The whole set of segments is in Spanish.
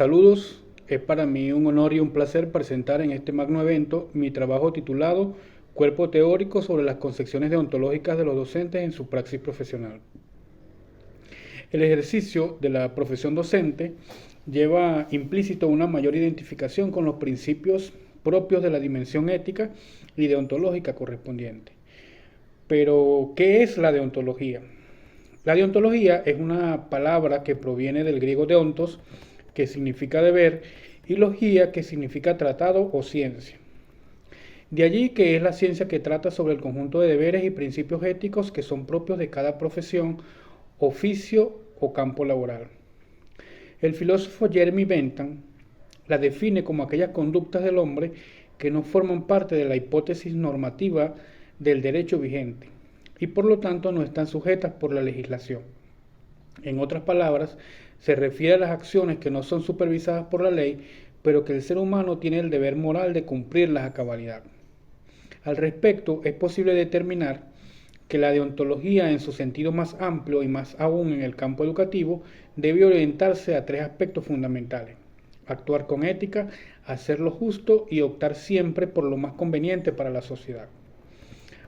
Saludos, es para mí un honor y un placer presentar en este magno evento mi trabajo titulado Cuerpo teórico sobre las concepciones deontológicas de los docentes en su praxis profesional. El ejercicio de la profesión docente lleva implícito una mayor identificación con los principios propios de la dimensión ética y deontológica correspondiente. Pero, ¿qué es la deontología? La deontología es una palabra que proviene del griego deontos, que significa deber, y logía, que significa tratado o ciencia. De allí que es la ciencia que trata sobre el conjunto de deberes y principios éticos que son propios de cada profesión, oficio o campo laboral. El filósofo Jeremy Bentham la define como aquellas conductas del hombre que no forman parte de la hipótesis normativa del derecho vigente y por lo tanto no están sujetas por la legislación. En otras palabras, se refiere a las acciones que no son supervisadas por la ley, pero que el ser humano tiene el deber moral de cumplirlas a cabalidad. Al respecto, es posible determinar que la deontología en su sentido más amplio y más aún en el campo educativo debe orientarse a tres aspectos fundamentales: actuar con ética, hacer lo justo y optar siempre por lo más conveniente para la sociedad.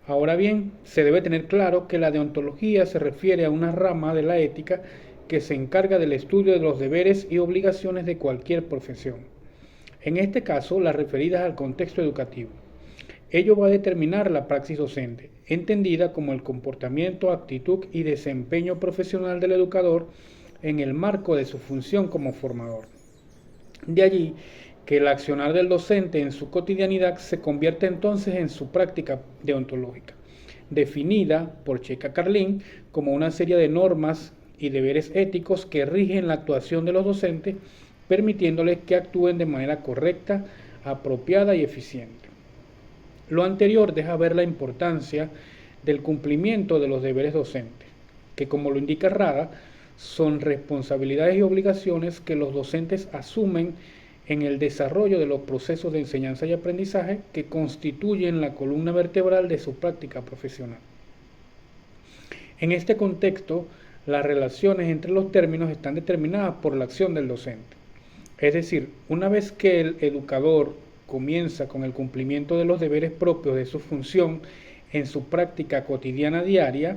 Ahora bien, se debe tener claro que la deontología se refiere a una rama de la ética que se encarga del estudio de los deberes y obligaciones de cualquier profesión. En este caso, las referidas al contexto educativo. Ello va a determinar la praxis docente, entendida como el comportamiento, actitud y desempeño profesional del educador en el marco de su función como formador. De allí que el accionar del docente en su cotidianidad se convierte entonces en su práctica deontológica, definida por Checa Carlin como una serie de normas y deberes éticos que rigen la actuación de los docentes, permitiéndoles que actúen de manera correcta, apropiada y eficiente. Lo anterior deja ver la importancia del cumplimiento de los deberes docentes, que como lo indica Rada, son responsabilidades y obligaciones que los docentes asumen en el desarrollo de los procesos de enseñanza y aprendizaje que constituyen la columna vertebral de su práctica profesional. En este contexto, las relaciones entre los términos están determinadas por la acción del docente. Es decir, una vez que el educador comienza con el cumplimiento de los deberes propios de su función en su práctica cotidiana diaria,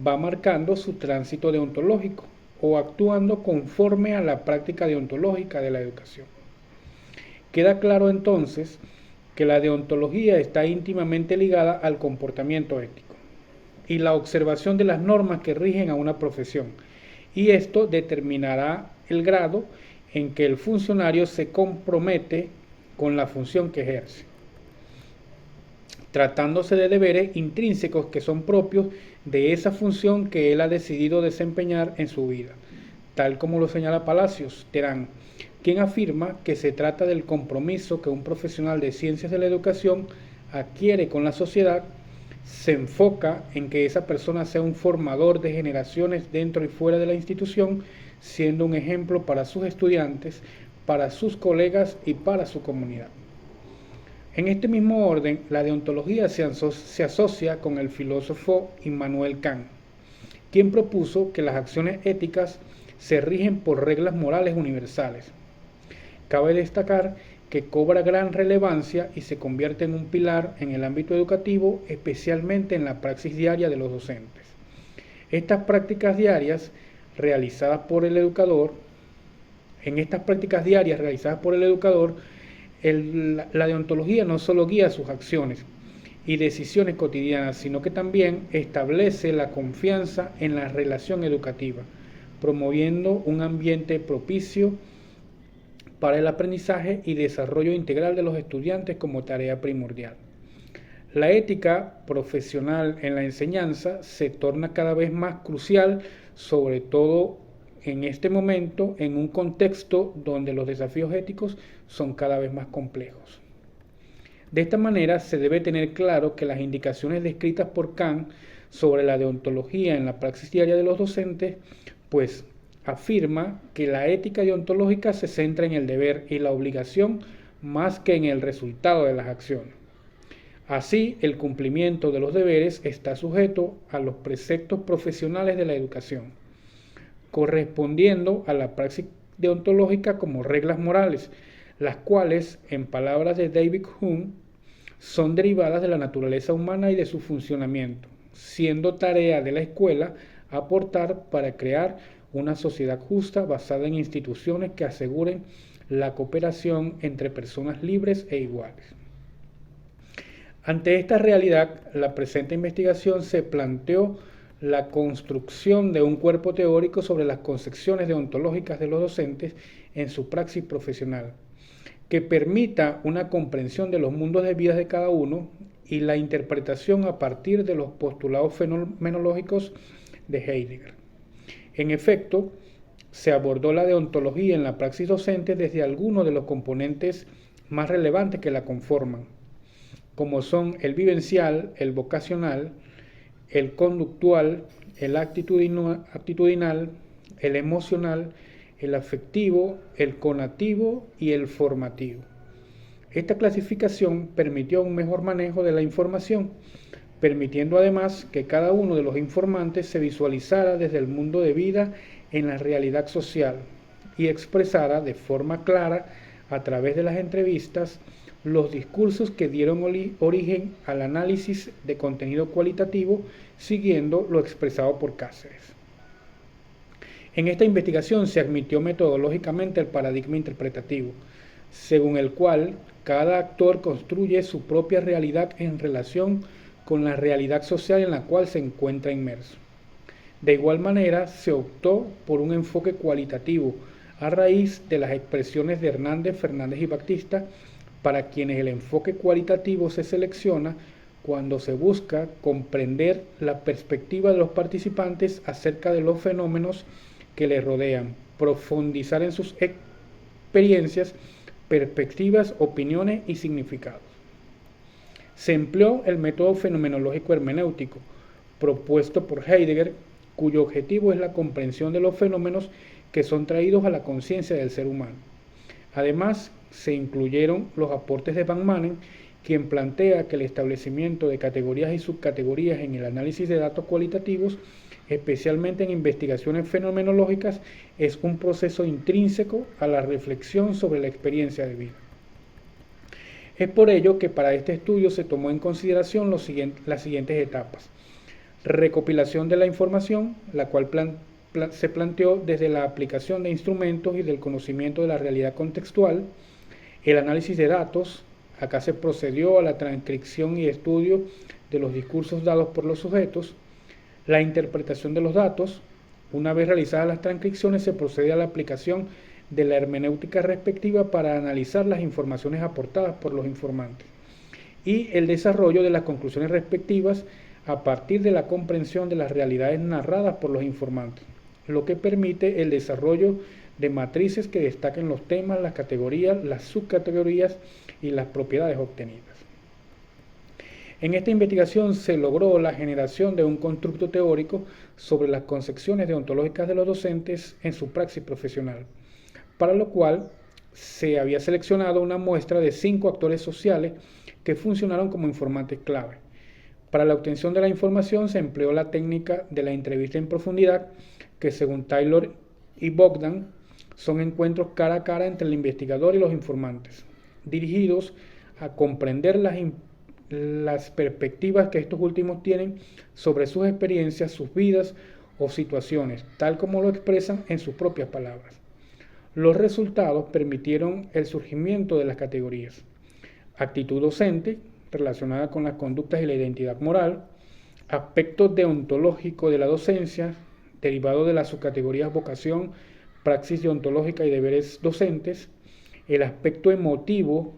va marcando su tránsito deontológico o actuando conforme a la práctica deontológica de la educación. Queda claro entonces que la deontología está íntimamente ligada al comportamiento ético y la observación de las normas que rigen a una profesión, y esto determinará el grado en que el funcionario se compromete con la función que ejerce, tratándose de deberes intrínsecos que son propios de esa función que él ha decidido desempeñar en su vida, tal como lo señala Palacios Terán, quien afirma que se trata del compromiso que un profesional de ciencias de la educación adquiere con la sociedad. Se enfoca en que esa persona sea un formador de generaciones dentro y fuera de la institución, siendo un ejemplo para sus estudiantes, para sus colegas y para su comunidad. En este mismo orden, la deontología se asocia con el filósofo Immanuel Kant, quien propuso que las acciones éticas se rigen por reglas morales universales. Cabe destacar que cobra gran relevancia y se convierte en un pilar en el ámbito educativo, especialmente en la praxis diaria de los docentes. Estas prácticas diarias realizadas por el educador, la deontología no solo guía sus acciones y decisiones cotidianas, sino que también establece la confianza en la relación educativa, promoviendo un ambiente propicio para el aprendizaje y desarrollo integral de los estudiantes como tarea primordial. La ética profesional en la enseñanza se torna cada vez más crucial, sobre todo en este momento, en un contexto donde los desafíos éticos son cada vez más complejos. De esta manera, se debe tener claro que las indicaciones descritas por Kant sobre la deontología en la praxis diaria de los docentes, pues afirma que la ética deontológica se centra en el deber y la obligación más que en el resultado de las acciones. Así, el cumplimiento de los deberes está sujeto a los preceptos profesionales de la educación, correspondiendo a la praxis deontológica como reglas morales, las cuales, en palabras de David Hume, son derivadas de la naturaleza humana y de su funcionamiento, siendo tarea de la escuela aportar para crear una sociedad justa basada en instituciones que aseguren la cooperación entre personas libres e iguales. Ante esta realidad, la presente investigación se planteó la construcción de un cuerpo teórico sobre las concepciones deontológicas de los docentes en su praxis profesional, que permita una comprensión de los mundos de vida de cada uno y la interpretación a partir de los postulados fenomenológicos de Heidegger. En efecto, se abordó la deontología en la praxis docente desde algunos de los componentes más relevantes que la conforman, como son el vivencial, el vocacional, el conductual, el actitudinal, el emocional, el afectivo, el conativo y el formativo. Esta clasificación permitió un mejor manejo de la información, permitiendo además que cada uno de los informantes se visualizara desde el mundo de vida en la realidad social y expresara de forma clara a través de las entrevistas los discursos que dieron origen al análisis de contenido cualitativo siguiendo lo expresado por Cáceres. En esta investigación se admitió metodológicamente el paradigma interpretativo, según el cual cada actor construye su propia realidad en relación con la realidad social en la cual se encuentra inmerso. De igual manera, se optó por un enfoque cualitativo a raíz de las expresiones de Hernández, Fernández y Batista, para quienes el enfoque cualitativo se selecciona cuando se busca comprender la perspectiva de los participantes acerca de los fenómenos que les rodean, profundizar en sus experiencias, perspectivas, opiniones y significados. Se empleó el método fenomenológico hermenéutico, propuesto por Heidegger, cuyo objetivo es la comprensión de los fenómenos que son traídos a la conciencia del ser humano. Además, se incluyeron los aportes de Van Manen, quien plantea que el establecimiento de categorías y subcategorías en el análisis de datos cualitativos, especialmente en investigaciones fenomenológicas, es un proceso intrínseco a la reflexión sobre la experiencia de vida. Es por ello que para este estudio se tomó en consideración las siguientes etapas. Recopilación de la información, la cual se planteó desde la aplicación de instrumentos y del conocimiento de la realidad contextual. El análisis de datos, acá se procedió a la transcripción y estudio de los discursos dados por los sujetos. La interpretación de los datos, una vez realizadas las transcripciones, se procede a la aplicación de la hermenéutica respectiva para analizar las informaciones aportadas por los informantes. Y el desarrollo de las conclusiones respectivas a partir de la comprensión de las realidades narradas por los informantes, lo que permite el desarrollo de matrices que destaquen los temas, las categorías, las subcategorías y las propiedades obtenidas. En esta investigación se logró la generación de un constructo teórico sobre las concepciones deontológicas de los docentes en su praxis profesional, para lo cual se había seleccionado una muestra de 5 actores sociales que funcionaron como informantes clave. Para la obtención de la información se empleó la técnica de la entrevista en profundidad, que según Taylor y Bogdan son encuentros cara a cara entre el investigador y los informantes, dirigidos a comprender las perspectivas que estos últimos tienen sobre sus experiencias, sus vidas o situaciones, tal como lo expresan en sus propias palabras. Los resultados permitieron el surgimiento de las categorías: actitud docente, relacionada con las conductas y la identidad moral; aspecto deontológico de la docencia, derivado de las subcategorías vocación, praxis deontológica y deberes docentes; el aspecto emotivo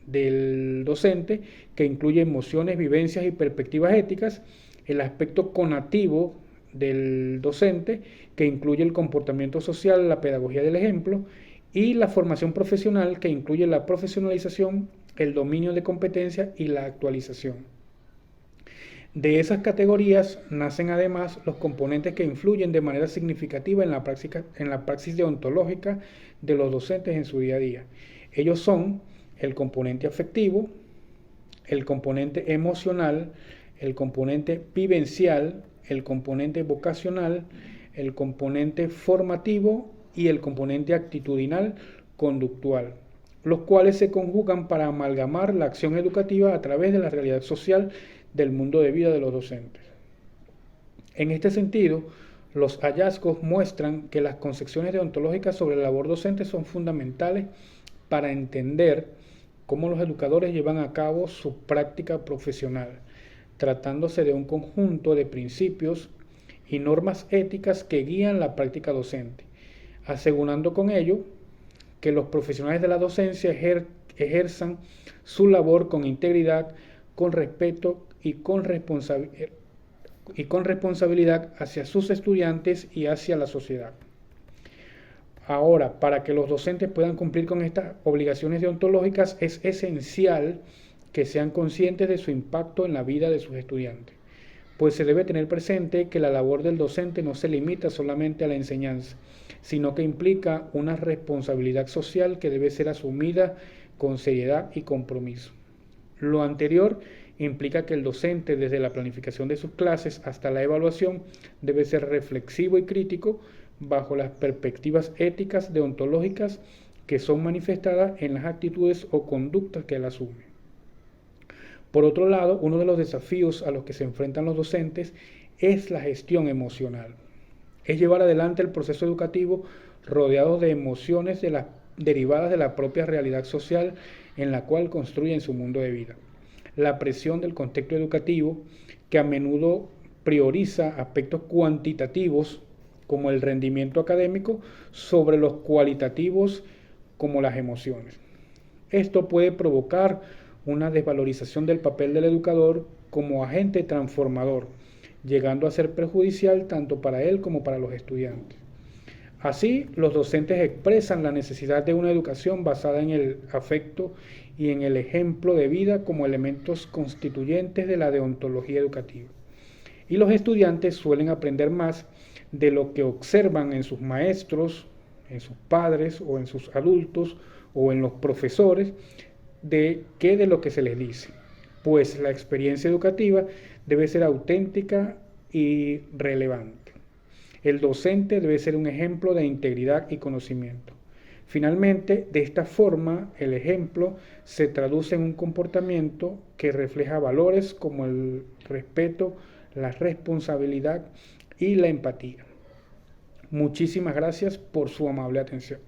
del docente, que incluye emociones, vivencias y perspectivas éticas; el aspecto conativo del docente, que incluye el comportamiento social, la pedagogía del ejemplo; y la formación profesional, que incluye la profesionalización, el dominio de competencia y la actualización. De esas categorías nacen además los componentes que influyen de manera significativa en la praxis deontológica de los docentes en su día a día. Ellos son el componente afectivo, el componente emocional, el componente vivencial, el componente vocacional, el componente formativo y el componente actitudinal conductual, los cuales se conjugan para amalgamar la acción educativa a través de la realidad social del mundo de vida de los docentes. En este sentido, los hallazgos muestran que las concepciones deontológicas sobre la labor docente son fundamentales para entender cómo los educadores llevan a cabo su práctica profesional, tratándose de un conjunto de principios y normas éticas que guían la práctica docente, asegurando con ello que los profesionales de la docencia ejerzan su labor con integridad, con respeto y con responsabilidad hacia sus estudiantes y hacia la sociedad. Ahora, para que los docentes puedan cumplir con estas obligaciones deontológicas, es esencial que sean conscientes de su impacto en la vida de sus estudiantes, pues se debe tener presente que la labor del docente no se limita solamente a la enseñanza, sino que implica una responsabilidad social que debe ser asumida con seriedad y compromiso. Lo anterior implica que el docente, desde la planificación de sus clases hasta la evaluación, debe ser reflexivo y crítico bajo las perspectivas éticas deontológicas que son manifestadas en las actitudes o conductas que él asume. Por otro lado, uno de los desafíos a los que se enfrentan los docentes es la gestión emocional. Es llevar adelante el proceso educativo rodeado de emociones derivadas de la propia realidad social en la cual construyen su mundo de vida. La presión del contexto educativo, que a menudo prioriza aspectos cuantitativos como el rendimiento académico sobre los cualitativos como las emociones. Esto puede provocar una desvalorización del papel del educador como agente transformador, llegando a ser perjudicial tanto para él como para los estudiantes. Así, los docentes expresan la necesidad de una educación basada en el afecto y en el ejemplo de vida como elementos constituyentes de la deontología educativa. Y los estudiantes suelen aprender más de lo que observan en sus maestros, en sus padres o en sus adultos o en los profesores, que de lo que se les dice, pues la experiencia educativa debe ser auténtica y relevante. El docente debe ser un ejemplo de integridad y conocimiento. Finalmente, de esta forma, el ejemplo se traduce en un comportamiento que refleja valores como el respeto, la responsabilidad y la empatía. Muchísimas gracias por su amable atención.